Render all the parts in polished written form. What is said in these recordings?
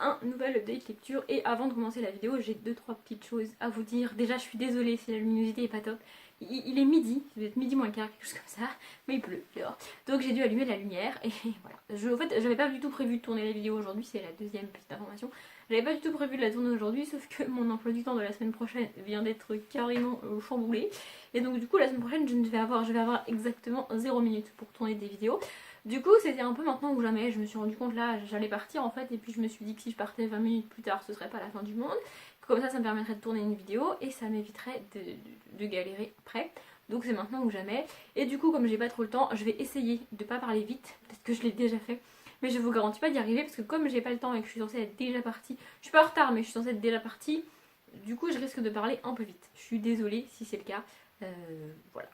un nouvel update lecture. Et avant de commencer la vidéo, j'ai 2-3 petites choses à vous dire. Déjà, je suis désolée si la luminosité est pas top. Il est midi, ça doit être midi moins quart, quelque chose comme ça, mais il pleut dehors. Donc j'ai dû allumer la lumière et voilà. En fait, j'avais pas du tout prévu de tourner la vidéo aujourd'hui, c'est la deuxième petite information. J'avais pas du tout prévu de la tourner aujourd'hui, sauf que mon emploi du temps de la semaine prochaine vient d'être carrément chamboulé. Et donc du coup, la semaine prochaine, je vais avoir exactement 0 minute pour tourner des vidéos. Du coup, c'était un peu maintenant ou jamais. Je me suis rendu compte là, j'allais partir en fait, et puis je me suis dit que si je partais 20 minutes plus tard, ce serait pas la fin du monde. Comme ça me permettrait de tourner une vidéo et ça m'éviterait de galérer après. Donc c'est maintenant ou jamais. Et du coup, comme j'ai pas trop le temps, je vais essayer de pas parler vite. Peut-être que je l'ai déjà fait. Mais je vous garantis pas d'y arriver parce que comme j'ai pas le temps et que je suis censée être déjà partie, je suis pas en retard mais je suis censée être déjà partie, du coup je risque de parler un peu vite. Je suis désolée si c'est le cas. Voilà.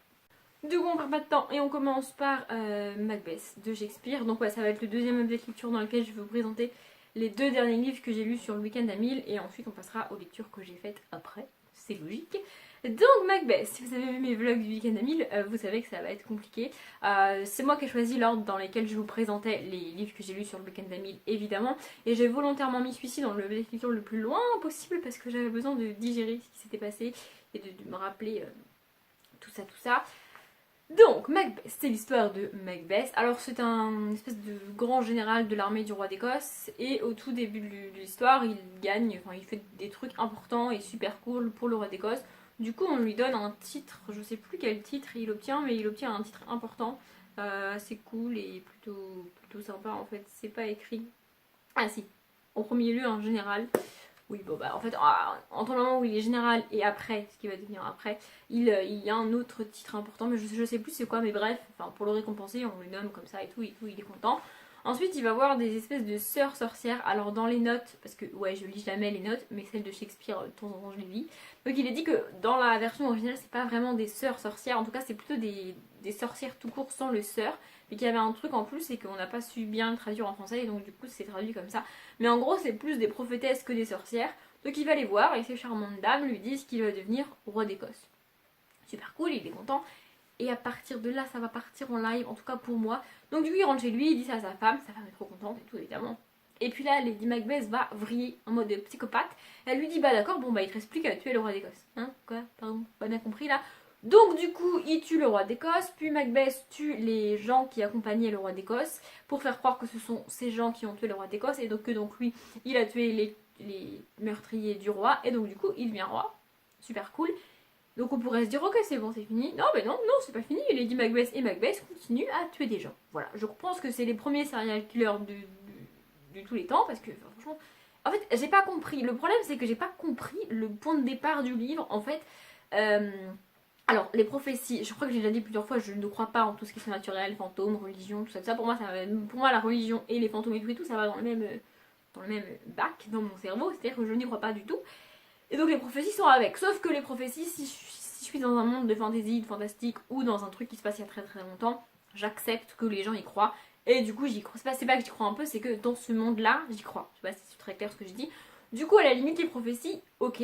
Du coup on perd pas de temps et on commence par Macbeth de Shakespeare. Donc ouais, ça va être le deuxième update lecture dans lequel je vais vous présenter les 2 derniers livres que j'ai lus sur le week-end à 1000 et ensuite on passera aux lectures que j'ai faites après. C'est logique. Donc Macbeth, si vous avez vu mes vlogs du week-end à 1000, vous savez que ça va être compliqué. C'est moi qui ai choisi l'ordre dans lequel je vous présentais les livres que j'ai lus sur le week-end à 1000, évidemment. Et j'ai volontairement mis celui-ci dans le lecture le plus loin possible parce que j'avais besoin de digérer ce qui s'était passé et de me rappeler tout ça, tout ça. Donc, Macbeth, c'est l'histoire de Macbeth. Alors, c'est un espèce de grand général de l'armée du roi d'Écosse. Et au tout début de l'histoire, il gagne, enfin, il fait des trucs importants et super cool pour le roi d'Écosse. Du coup, on lui donne un titre, je sais plus quel titre il obtient, mais il obtient un titre important, assez cool et plutôt sympa en fait. C'est pas écrit. Ah si, au premier lieu, un général. Oui, bon bah en fait, entre le moment où il est général et après, ce qui va devenir après, il y a un autre titre important, mais je sais plus c'est quoi, mais bref, enfin, pour le récompenser, on le nomme comme ça et tout, il est content. Ensuite, il va voir des espèces de sœurs sorcières. Alors, dans les notes, parce que ouais, je lis jamais les notes, mais celles de Shakespeare, de temps en temps, je les lis. Donc, il est dit que dans la version originale, c'est pas vraiment des sœurs sorcières, en tout cas, c'est plutôt des sorcières tout court sans le sœur. Mais qu'il y avait un truc en plus, c'est qu'on n'a pas su bien le traduire en français, et donc, du coup, c'est traduit comme ça. Mais en gros, c'est plus des prophétesses que des sorcières. Donc, il va les voir, et ces charmantes dames lui disent qu'il va devenir roi d'Écosse. Super cool, il est content. Et à partir de là, ça va partir en live, en tout cas pour moi. Donc du coup, il rentre chez lui, il dit ça à sa femme est trop contente et tout, évidemment. Et puis là, Lady Macbeth va vriller en mode psychopathe. Elle lui dit, bah d'accord, bon bah il te reste plus qu'à tuer le roi d'Écosse. Hein, quoi, pardon, pas bien compris là. Donc du coup, il tue le roi d'Écosse, puis Macbeth tue les gens qui accompagnaient le roi d'Écosse pour faire croire que ce sont ces gens qui ont tué le roi d'Écosse et donc que donc lui, il a tué les meurtriers du roi et donc du coup, il devient roi. Super cool. Donc on pourrait se dire ok c'est bon c'est fini. Non mais non, non c'est pas fini. Lady Macbeth et Macbeth continuent à tuer des gens. Voilà, je pense que c'est les premiers serial killers de tous les temps parce que franchement... En fait j'ai pas compris. Le problème c'est que j'ai pas compris le point de départ du livre. En fait, alors les prophéties, je crois que j'ai déjà dit plusieurs fois, je ne crois pas en tout ce qui est naturel, fantômes, religion, tout ça, tout ça. Pour moi la religion et les fantômes et tout ça va dans le même bac dans mon cerveau. C'est-à-dire que je n'y crois pas du tout. Et donc les prophéties sont avec. Sauf que les prophéties, si je suis dans un monde de fantasy, de fantastique, ou dans un truc qui se passe il y a très très longtemps, j'accepte que les gens y croient. Et du coup j'y crois. C'est pas que j'y crois un peu, c'est que dans ce monde-là, j'y crois. Je sais pas si c'est très clair ce que je dis. Du coup, à la limite, les prophéties, ok.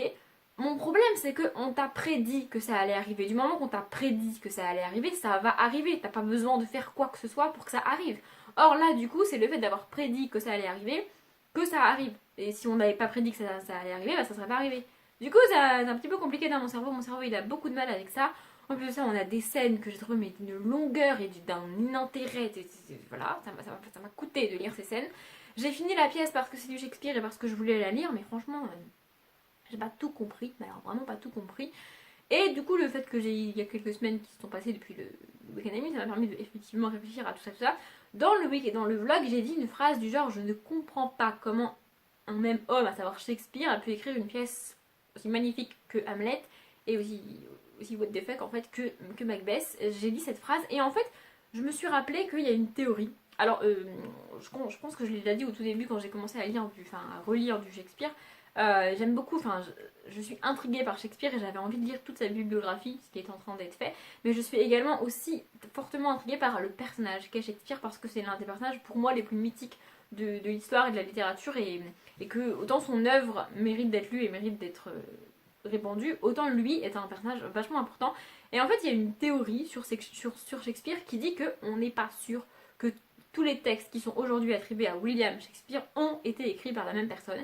Mon problème, c'est qu'on t'a prédit que ça allait arriver. Du moment qu'on t'a prédit que ça allait arriver, ça va arriver. T'as pas besoin de faire quoi que ce soit pour que ça arrive. Or là, du coup, c'est le fait d'avoir prédit que ça allait arriver, que ça arrive. Et si on n'avait pas prédit que ça allait arriver, bah ça serait pas arrivé. Du coup, c'est un petit peu compliqué dans mon cerveau. Mon cerveau, il a beaucoup de mal avec ça. En plus de ça, on a des scènes que j'ai trouvées mais d'une longueur et d'un inintérêt. Voilà, ça m'a coûté de lire ces scènes. J'ai fini la pièce parce que c'est du Shakespeare et parce que je voulais la lire, mais franchement, j'ai pas tout compris. Mais alors vraiment pas tout compris. Et du coup, le fait que il y a quelques semaines qui se sont passées depuis le week-end ami, ça m'a permis de effectivement réfléchir à tout ça, tout ça. Dans le vlog, j'ai dit une phrase du genre: je ne comprends pas comment un même homme, à savoir Shakespeare, a pu écrire une pièce aussi magnifique que Hamlet et aussi what the fuck en fait que Macbeth. J'ai dit cette phrase et en fait je me suis rappelé qu'il y a une théorie. Alors je pense que je l'ai déjà dit au tout début quand j'ai commencé à relire du Shakespeare. J'aime beaucoup, je suis intriguée par Shakespeare et j'avais envie de lire toute sa bibliographie, ce qui est en train d'être fait. Mais je suis également aussi fortement intriguée par le personnage qu'est Shakespeare parce que c'est l'un des personnages pour moi les plus mythiques de l'histoire et de la littérature et que autant son œuvre mérite d'être lue et mérite d'être répandue, autant lui est un personnage vachement important. Et en fait, il y a une théorie sur Shakespeare qui dit qu'on n'est pas sûr que tous les textes qui sont aujourd'hui attribués à William Shakespeare ont été écrits par la même personne.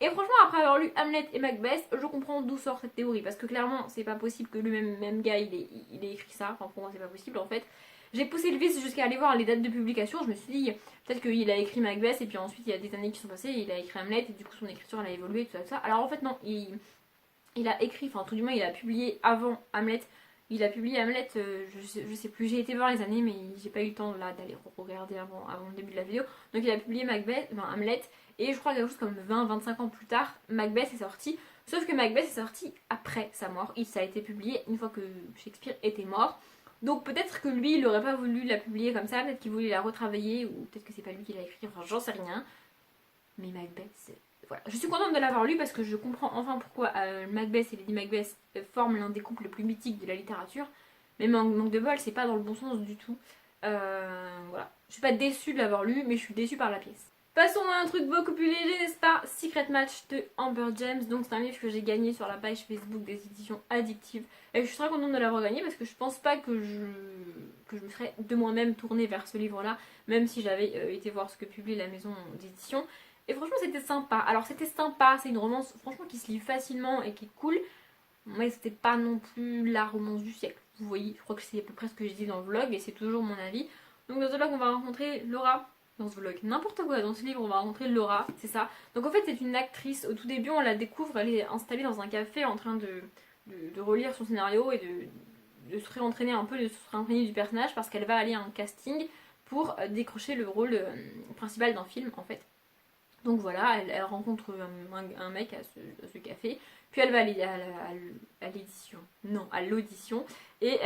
Et franchement, après avoir lu Hamlet et Macbeth, je comprends d'où sort cette théorie. Parce que clairement, c'est pas possible que le même gars, il ait écrit ça. Enfin, pour moi, c'est pas possible en fait. J'ai poussé le vice jusqu'à aller voir les dates de publication. Je me suis dit, peut-être qu'il a écrit Macbeth et puis ensuite, il y a des années qui sont passées, il a écrit Hamlet et du coup, son écriture, elle a évolué, tout ça, tout ça. Alors en fait, non, il a écrit, enfin, tout du moins, il a publié avant Hamlet. Il a publié Hamlet, je sais plus, j'ai été voir les années, mais j'ai pas eu le temps là d'aller regarder avant le début de la vidéo. Donc il a publié Macbeth, enfin Hamlet, et je crois quelque chose comme 20-25 ans plus tard, Macbeth est sorti. Sauf que Macbeth est sorti après sa mort. Ça a été publié une fois que Shakespeare était mort. Donc peut-être que lui, il aurait pas voulu la publier comme ça, peut-être qu'il voulait la retravailler, ou peut-être que c'est pas lui qui l'a écrit, enfin j'en sais rien. Mais Macbeth, c'est... Voilà. Je suis contente de l'avoir lu parce que je comprends enfin pourquoi Macbeth et Lady Macbeth forment l'un des couples les plus mythiques de la littérature. Mais manque de bol, c'est pas dans le bon sens du tout. Voilà. Je suis pas déçue de l'avoir lu, mais je suis déçue par la pièce. Passons à un truc beaucoup plus léger, n'est-ce pas? Secret Match de Amber James. Donc c'est un livre que j'ai gagné sur la page Facebook des éditions Addictive. Et je suis très contente de l'avoir gagné parce que je pense pas que je me serais de moi-même tournée vers ce livre-là, même si j'avais été voir ce que publie la maison d'édition. Et franchement c'était sympa. Alors c'était sympa, c'est une romance franchement qui se lit facilement et qui est cool. Mais c'était pas non plus la romance du siècle. Vous voyez, je crois que c'est à peu près ce que je dis dans le vlog et c'est toujours mon avis. Donc dans ce vlog on va rencontrer Laura. Dans ce vlog, n'importe quoi, dans ce livre on va rencontrer Laura, c'est ça. Donc en fait c'est une actrice, au tout début on la découvre, elle est installée dans un café en train de relire son scénario et de se réentraîner un peu, de se réentraîner du personnage parce qu'elle va aller à un casting pour décrocher le rôle principal d'un film en fait. Donc voilà, elle rencontre un mec à ce café, puis elle va aller à l'édition, non, à l'audition, et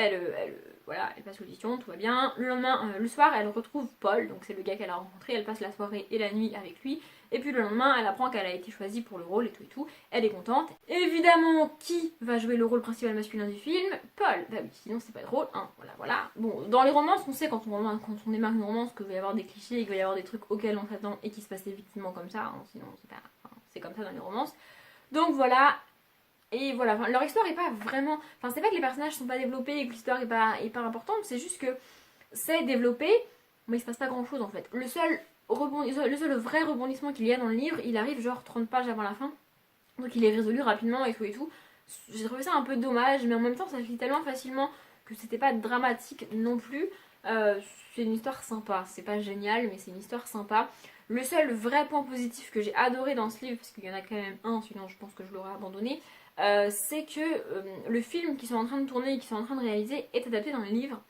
voilà, elle passe l'audition, tout va bien. Le lendemain, le soir, elle retrouve Paul, donc c'est le gars qu'elle a rencontré, elle passe la soirée et la nuit avec lui, et puis le lendemain, elle apprend qu'elle a été choisie pour le rôle et tout, elle est contente. Évidemment, qui va jouer le rôle principal masculin du film? Paul. Bah oui, sinon c'est pas drôle, hein, voilà. Bon, dans les romances, on sait quand on démarre une romance qu'il va y avoir des clichés, qu'il va y avoir des trucs auxquels on s'attend et qui se passent effectivement comme ça, hein, sinon c'est pas... Enfin, c'est comme ça dans les romances. Donc voilà, et voilà, enfin, leur histoire est pas vraiment... Enfin, c'est pas que les personnages sont pas développés et que l'histoire est pas importante, c'est juste que c'est développé, mais il se passe pas grand chose en fait. Le seul vrai rebondissement qu'il y a dans le livre, il arrive genre 30 pages avant la fin, donc il est résolu rapidement et tout. J'ai trouvé ça un peu dommage, mais en même temps ça se lit tellement facilement que c'était pas dramatique non plus. C'est une histoire sympa, c'est pas génial, mais c'est une histoire sympa. Le seul vrai point positif que j'ai adoré dans ce livre, parce qu'il y en a quand même un, sinon je pense que je l'aurais abandonné, c'est que le film qu'ils sont en train de tourner et qu'ils sont en train de réaliser est adapté dans le livre.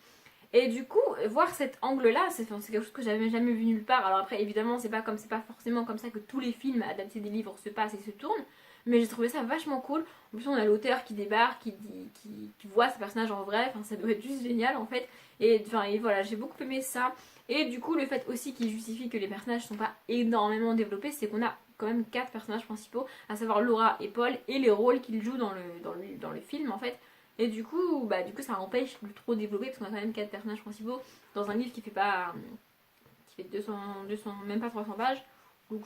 Et du coup, voir cet angle-là, c'est quelque chose que j'avais jamais vu nulle part. Alors après, évidemment, c'est pas forcément comme ça que tous les films adaptés des livres se passent et se tournent. Mais j'ai trouvé ça vachement cool. En plus, on a l'auteur qui débarque, qui voit ce personnage en vrai. Enfin, ça doit être juste génial en fait. Et voilà, j'ai beaucoup aimé ça. Et du coup, le fait aussi qu'il justifie que les personnages sont pas énormément développés, c'est qu'on a quand même 4 personnages principaux, à savoir Laura et Paul, et les rôles qu'ils jouent dans le film en fait. Et du coup, ça empêche de trop développer parce qu'on a quand même 4 personnages principaux dans un livre qui fait 200, même pas 300 pages. Donc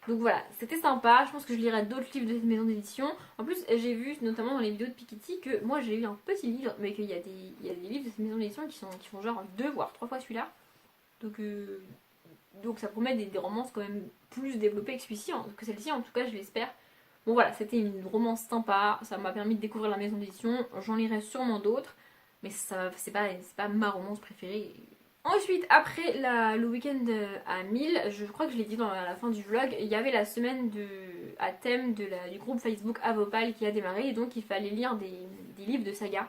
voilà, c'était sympa. Je pense que je lirai d'autres livres de cette maison d'édition. En plus, j'ai vu notamment dans les vidéos de Piketty que moi j'ai eu un petit livre, mais qu'il y a des livres de cette maison d'édition qui font genre 2 voire 3 fois celui-là. Donc ça promet des romances quand même plus développées que celle-ci, en tout cas je l'espère. Bon voilà, c'était une romance sympa, ça m'a permis de découvrir la maison d'édition, j'en lirai sûrement d'autres, mais c'est pas ma romance préférée. Ensuite, après le week-end à 1000, je crois que je l'ai dit à la fin du vlog, il y avait la semaine à thème du groupe Facebook Avopal qui a démarré, et donc il fallait lire des livres de saga.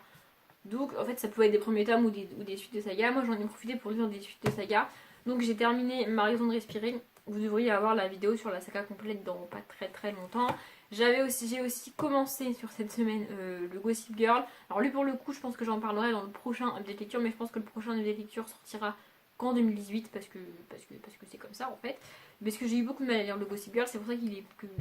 Donc en fait ça pouvait être des premiers tomes ou des suites de saga, moi j'en ai profité pour lire des suites de saga. Donc j'ai terminé Ma raison de respirer, vous devriez avoir la vidéo sur la saga complète dans pas très très longtemps. J'ai aussi commencé sur cette semaine le Gossip Girl. Alors lui pour le coup je pense que j'en parlerai dans le prochain update lecture, mais je pense que le prochain update lecture sortira qu'en 2018 parce que c'est comme ça en fait. Parce que j'ai eu beaucoup de mal à lire le Gossip Girl, c'est pour ça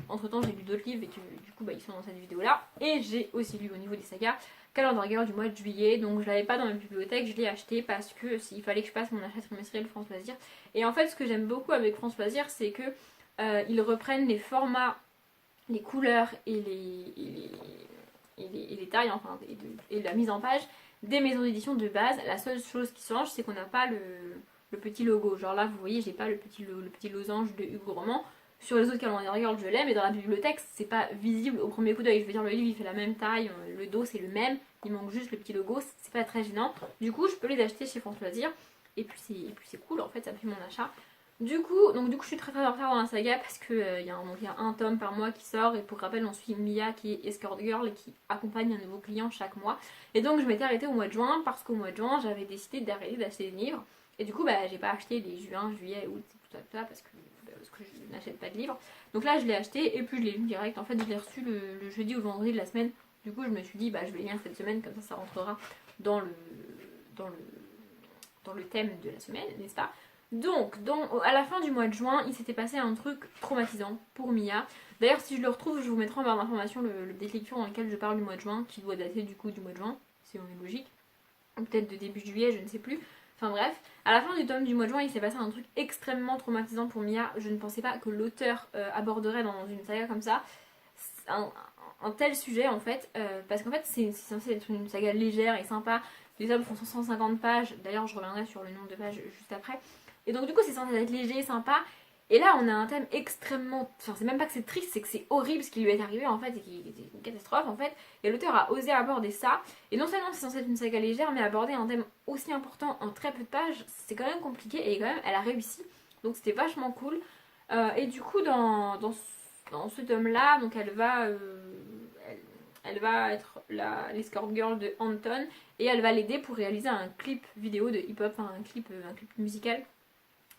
entre temps j'ai lu d'autres livres et que du coup ils sont dans cette vidéo là. Et j'ai aussi lu au niveau des sagas Calendar Girl du mois de juillet, donc je l'avais pas dans ma bibliothèque, je l'ai acheté parce que il fallait que je passe mon achat trimestriel France Loisirs. Et en fait ce que j'aime beaucoup avec France Loisirs c'est que ils reprennent les formats, les couleurs et les tailles, enfin, et la mise en page des maisons d'édition de base. La seule chose qui change, c'est qu'on n'a pas le le petit logo. Genre là, vous voyez, j'ai pas le petit losange de Hugo Roman. Sur les autres calendriers Girl, je l'ai, mais dans la bibliothèque, c'est pas visible au premier coup d'œil. Je veux dire, le livre il fait la même taille, le dos c'est le même, il manque juste le petit logo, c'est pas très gênant. Du coup, je peux les acheter chez France Loisirs, et puis c'est cool, en fait, ça fait mon achat. Du coup, je suis très très en retard dans la saga parce que y a un tome par mois qui sort, et pour rappel, on suit Mia qui est escort girl et qui accompagne un nouveau client chaque mois. Et donc, je m'étais arrêtée au mois de juin parce qu'au mois de juin, j'avais décidé d'arrêter d'acheter des livres. Et du coup, j'ai pas acheté les juin, juillet, août, tout ça parce que je n'achète pas de livres. Donc là, je l'ai acheté et puis je l'ai lu direct. En fait, je l'ai reçu le jeudi ou le vendredi de la semaine. Du coup, je me suis dit, je vais lire cette semaine, comme ça rentrera dans le thème de la semaine, n'est-ce pas? Donc, à la fin du mois de juin, il s'était passé un truc traumatisant pour Mia. D'ailleurs, si je le retrouve, je vous mettrai en barre d'information le déclic dans lequel je parle du mois de juin, qui doit dater du coup du mois de juin, si on est logique. Ou peut-être de début juillet, je ne sais plus. Enfin bref, à la fin du tome du mois de juin, il s'est passé un truc extrêmement traumatisant pour Mia. Je ne pensais pas que l'auteur aborderait dans une saga comme ça un tel sujet en fait, parce qu'en fait c'est censé être une saga légère et sympa. Les tomes font 150 pages, d'ailleurs je reviendrai sur le nombre de pages juste après. Et donc du coup c'est censé être léger, sympa. Et là on a un thème extrêmement... Enfin c'est même pas que c'est triste, c'est que c'est horrible ce qui lui est arrivé en fait, et qui est une catastrophe en fait. Et l'auteur a osé aborder ça. Et non seulement c'est censé être une saga légère, mais aborder un thème aussi important en très peu de pages, c'est quand même compliqué. Et quand même elle a réussi. Donc c'était vachement cool. Et du coup dans ce tome là, donc elle va être l'escort girl de Anton. Et elle va l'aider pour réaliser un clip vidéo de hip-hop, enfin un clip musical.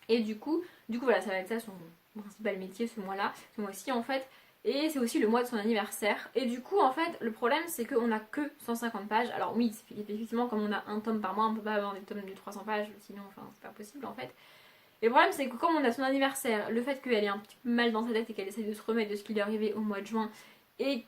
Et du coup voilà, ça va être ça son principal métier ce mois-là, ce mois-ci en fait. Et c'est aussi le mois de son anniversaire. Et du coup en fait le problème c'est qu'on a que 150 pages. Alors oui, effectivement comme on a un tome par mois, on peut pas avoir des tomes de 300 pages, sinon enfin c'est pas possible en fait. Et le problème c'est que comme on a son anniversaire, le fait qu'elle ait un petit peu mal dans sa tête et qu'elle essaie de se remettre de ce qui lui est arrivé au mois de juin, et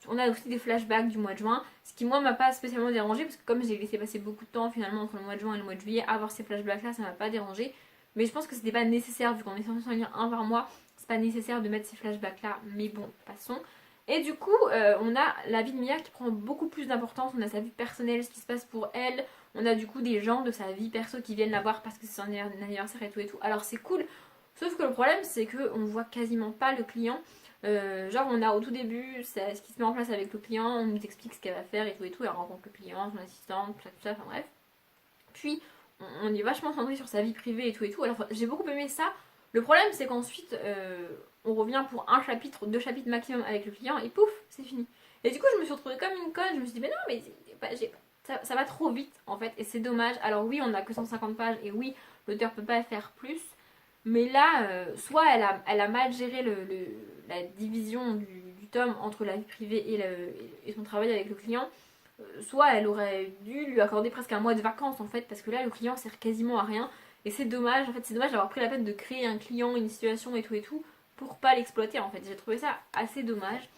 on a aussi des flashbacks du mois de juin, ce qui moi m'a pas spécialement dérangé parce que comme j'ai laissé passer beaucoup de temps finalement entre le mois de juin et le mois de juillet, avoir ces flashbacks là ça m'a pas dérangé. Mais je pense que c'était pas nécessaire vu qu'on est censé en lire un par mois, c'est pas nécessaire de mettre ces flashbacks là, mais bon, passons. Et du coup, on a la vie de Mia qui prend beaucoup plus d'importance, on a sa vie personnelle, ce qui se passe pour elle, on a du coup des gens de sa vie perso qui viennent la voir parce que c'est son anniversaire et tout. Alors c'est cool, sauf que le problème c'est qu'on voit quasiment pas le client. Genre on a au tout début ce qui se met en place avec le client, on nous explique ce qu'elle va faire et tout, elle rencontre le client, son assistante, tout ça, enfin bref. Puis on est vachement centré sur sa vie privée et tout. Alors j'ai beaucoup aimé ça. Le problème c'est qu'ensuite on revient pour un chapitre, 2 chapitres maximum avec le client et pouf, c'est fini. Et du coup je me suis retrouvée comme une conne, je me suis dit mais non mais ça va trop vite en fait et c'est dommage. Alors oui on a que 150 pages et oui l'auteur peut pas faire plus. Mais là, soit elle a mal géré la division du tome entre la vie privée et son travail avec le client, soit elle aurait dû lui accorder presque un mois de vacances en fait, parce que là le client sert quasiment à rien. Et c'est dommage, en fait c'est dommage d'avoir pris la peine de créer un client, une situation et tout, pour pas l'exploiter en fait. J'ai trouvé ça assez dommage.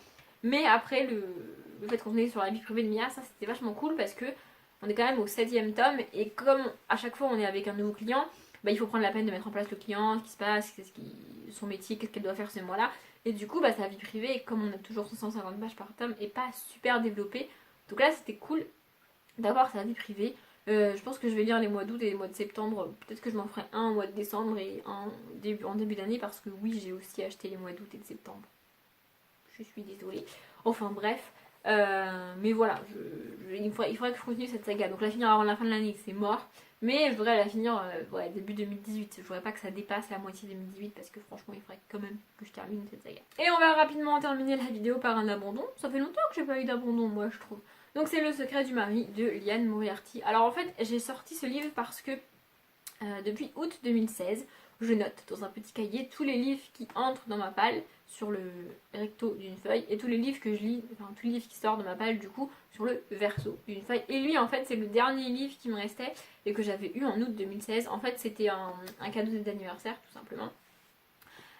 Mais après le fait qu'on est sur la vie privée de Mia, ça c'était vachement cool parce que on est quand même au 7ème tome et comme à chaque fois on est avec un nouveau client, il faut prendre la peine de mettre en place le client, ce qui se passe, son métier, qu'est-ce qu'elle doit faire ce mois-là. Et du coup, sa vie privée, comme on a toujours 150 pages par tome, est pas super développée. Donc là, c'était cool d'avoir sa vie privée. Je pense que je vais lire les mois d'août et les mois de septembre. Peut-être que je m'en ferai un au mois de décembre et un en début d'année parce que oui, j'ai aussi acheté les mois d'août et de septembre. Je suis désolée. Enfin bref. Mais voilà, il faudrait que je continue cette saga. Donc la finir avant la fin de l'année, c'est mort. Mais je voudrais la finir début 2018. Je voudrais pas que ça dépasse la moitié 2018 parce que franchement, il faudrait quand même que je termine cette saga. Et on va rapidement terminer la vidéo par un abandon. Ça fait longtemps que j'ai pas eu d'abandon, moi, je trouve. Donc c'est Le secret du mari de Liane Moriarty. Alors en fait, j'ai sorti ce livre parce que depuis août 2016, je note dans un petit cahier tous les livres qui entrent dans ma palle sur le recto d'une feuille et tous les livres que je lis, enfin tous les livres qui sortent de ma palle du coup sur le verso d'une feuille. Et lui en fait c'est le dernier livre qui me restait et que j'avais eu en août 2016. En fait c'était un cadeau d'anniversaire tout simplement.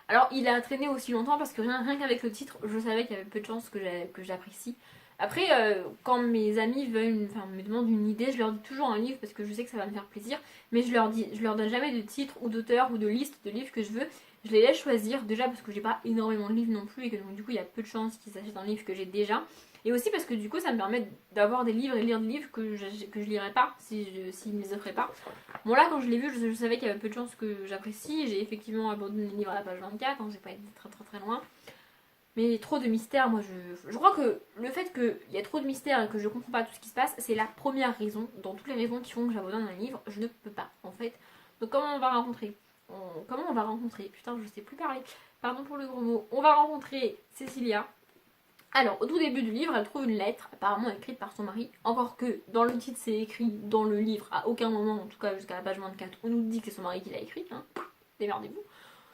Alors il a traîné aussi longtemps parce que rien qu'avec le titre je savais qu'il y avait peu de chances que j'apprécie. Après, quand mes amis me demandent une idée, je leur dis toujours un livre parce que je sais que ça va me faire plaisir. Mais je leur donne jamais de titre ou d'auteur ou de liste de livres que je veux. Je les laisse choisir déjà parce que j'ai pas énormément de livres non plus et que donc du coup il y a peu de chances qu'ils achètent un livre que j'ai déjà. Et aussi parce que du coup ça me permet d'avoir des livres et lire des livres que je lirais pas s'ils me les offraient pas. Bon là quand je l'ai vu je savais qu'il y avait peu de chances que j'apprécie. J'ai effectivement abandonné le livre à la page 24, hein, j'ai pas été très loin. Mais trop de mystères, moi je crois que le fait qu'il y a trop de mystères et que je comprends pas tout ce qui se passe, c'est la première raison, dans toutes les raisons qui font que j'abandonne un livre, je ne peux pas en fait. Donc comment on va rencontrer Comment on va rencontrer Putain je sais plus parler, pardon pour le gros mot. On va rencontrer Cécilia. Alors au tout début du livre elle trouve une lettre apparemment écrite par son mari. Encore que dans le titre c'est écrit, dans le livre à aucun moment, en tout cas jusqu'à la page 24, on nous dit que c'est son mari qui l'a écrit, hein. Démerdez-vous.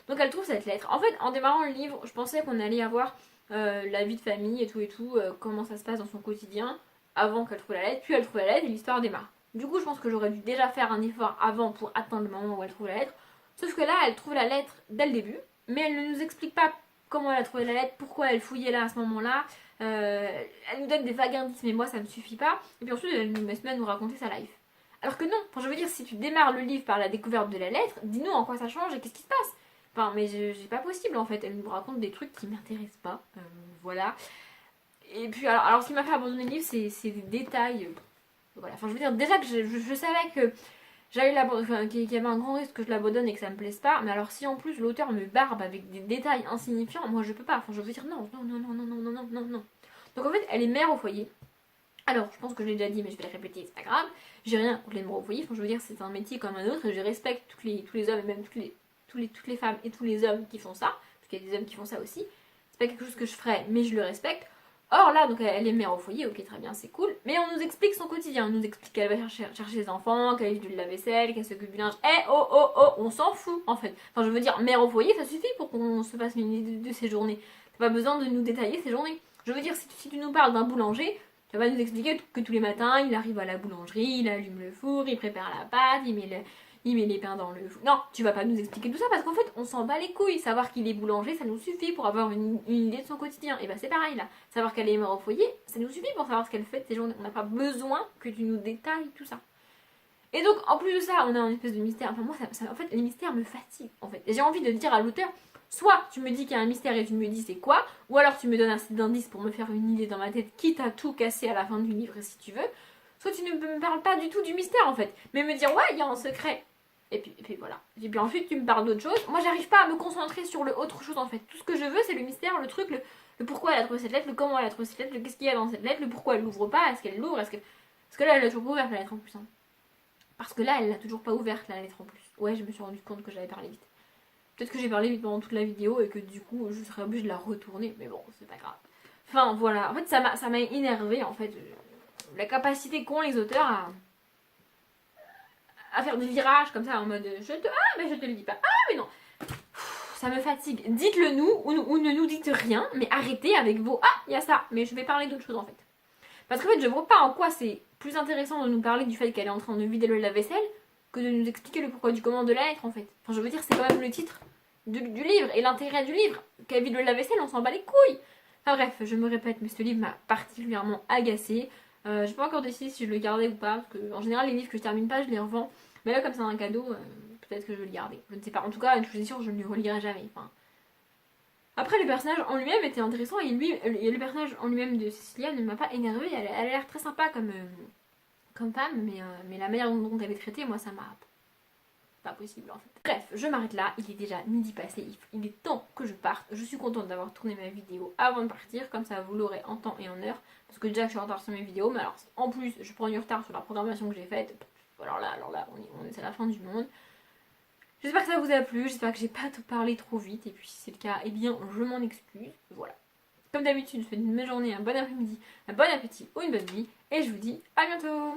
Donc elle trouve cette lettre. En fait, en démarrant le livre, je pensais qu'on allait avoir la vie de famille et tout, comment ça se passe dans son quotidien, avant qu'elle trouve la lettre. Puis elle trouve la lettre et l'histoire démarre. Du coup, je pense que j'aurais dû déjà faire un effort avant pour atteindre le moment où elle trouve la lettre. Sauf que là, elle trouve la lettre dès le début, mais elle ne nous explique pas comment elle a trouvé la lettre, pourquoi elle fouillait là à ce moment-là. Elle nous donne des vagues indices, mais moi ça me suffit pas. Et puis ensuite, elle nous met à nous raconter sa life. Alors que non, enfin, je veux dire, si tu démarres le livre par la découverte de la lettre, dis-nous en quoi ça change et qu'est-ce qui se passe. Enfin, mais c'est pas possible en fait, elle nous raconte des trucs qui m'intéressent pas, voilà. Et puis, alors ce qui m'a fait abandonner le livre, c'est des détails, voilà. Enfin, je veux dire, déjà que je savais que qu'il y avait un grand risque que je l'abandonne et que ça me plaise pas, mais alors si en plus l'auteur me barbe avec des détails insignifiants, moi je peux pas, enfin, je veux dire, non. Donc en fait, elle est mère au foyer. Alors, je pense que je l'ai déjà dit, mais je vais le répéter, c'est pas grave. J'ai rien contre les mères au foyer, enfin, je veux dire, c'est un métier comme un autre et je respecte tous les hommes et même toutes les femmes et tous les hommes qui font ça, parce qu'il y a des hommes qui font ça aussi. C'est pas quelque chose que je ferais, mais je le respecte. Or là, donc elle est mère au foyer, ok, très bien, c'est cool. Mais on nous explique son quotidien, on nous explique qu'elle va chercher les enfants, qu'elle est du lave-vaisselle, qu'elle s'occupe du linge. On s'en fout en fait. Enfin, je veux dire, mère au foyer, ça suffit pour qu'on se fasse une idée de ses journées. T'as pas besoin de nous détailler ses journées. Je veux dire, si tu nous parles d'un boulanger, tu vas nous expliquer que tous les matins, il arrive à la boulangerie, il allume le four, il prépare la pâte, il met les pains dans le four. Non, tu vas pas nous expliquer tout ça parce qu'en fait, on s'en bat les couilles. Savoir qu'il est boulanger, ça nous suffit pour avoir une idée de son quotidien. Et bah c'est pareil là. Savoir qu'elle est mère au foyer, ça nous suffit pour savoir ce qu'elle fait de ses journées. On n'a pas besoin que tu nous détailles tout ça. Et donc, en plus de ça, on a un espèce de mystère. Enfin, moi, en fait, les mystères me fatiguent, en fait. Et j'ai envie de dire à l'auteur, soit tu me dis qu'il y a un mystère et tu me dis c'est quoi, ou alors tu me donnes assez d'indices pour me faire une idée dans ma tête, quitte à tout casser à la fin du livre si tu veux, soit tu ne me parles pas du tout du mystère, en fait. Mais me dire, ouais, il y a un secret. Et puis voilà. Et puis ensuite, tu me parles d'autre chose. Moi, j'arrive pas à me concentrer sur le autre chose, en fait. Tout ce que je veux, c'est le mystère, le truc, le pourquoi elle a trouvé cette lettre, le comment elle a trouvé cette lettre, le qu'est-ce qu'il y a dans cette lettre, le pourquoi elle l'ouvre pas, est-ce qu'elle l'ouvre, parce que là, elle a toujours pas ouvert la lettre en plus, hein. Parce que là, elle l'a toujours pas ouverte, la lettre en plus. Ouais, je me suis rendu compte que j'avais parlé vite. Peut-être que j'ai parlé vite pendant toute la vidéo et que du coup, je serais obligée de la retourner. Mais bon, c'est pas grave. Enfin, voilà. En fait, ça m'a énervé en fait. La capacité qu'ont les auteurs à faire des virages comme ça en mode ah, mais je te le dis pas. Ah, mais non. Ça me fatigue. Dites-le nous ou ne nous dites rien, mais arrêtez avec vos ah, il y a ça. Mais je vais parler d'autre chose en fait. Parce qu'en fait, je vois pas en quoi c'est plus intéressant de nous parler du fait qu'elle est en train de vider le lave-vaisselle que de nous expliquer le pourquoi du comment de la lettre en fait. Enfin, je veux dire, c'est quand même le titre du livre et l'intérêt du livre. Qu'elle vide le lave-vaisselle, on s'en bat les couilles. Enfin bref, je me répète, mais ce livre m'a particulièrement agacée. J'ai pas encore décidé si je le gardais ou pas, parce que en général, les livres que je termine pas, je les revends. Mais là, comme c'est un cadeau, peut-être que je vais le garder. Je ne sais pas. En tout cas, je suis sûre que je ne le relirai jamais. Enfin, après, le personnage en lui-même était intéressant et le personnage en lui-même de Cécilia ne m'a pas énervé. Elle a l'air très sympa comme femme, mais la manière dont elle est traitée, moi, ça m'a pas possible en fait. Bref, je m'arrête là. Il est déjà midi passé. Il est temps que je parte. Je suis contente d'avoir tourné ma vidéo avant de partir. Comme ça, vous l'aurez en temps et en heure. Parce que déjà, je suis en retard sur mes vidéos. Mais alors, en plus, je prends du retard sur la programmation que j'ai faite. Alors là, c'est la fin du monde. J'espère que ça vous a plu, j'espère que j'ai pas parlé trop vite, et puis si c'est le cas, eh bien je m'en excuse, voilà. Comme d'habitude, je vous souhaite une bonne journée, un bon après-midi, un bon appétit ou une bonne nuit, et je vous dis à bientôt.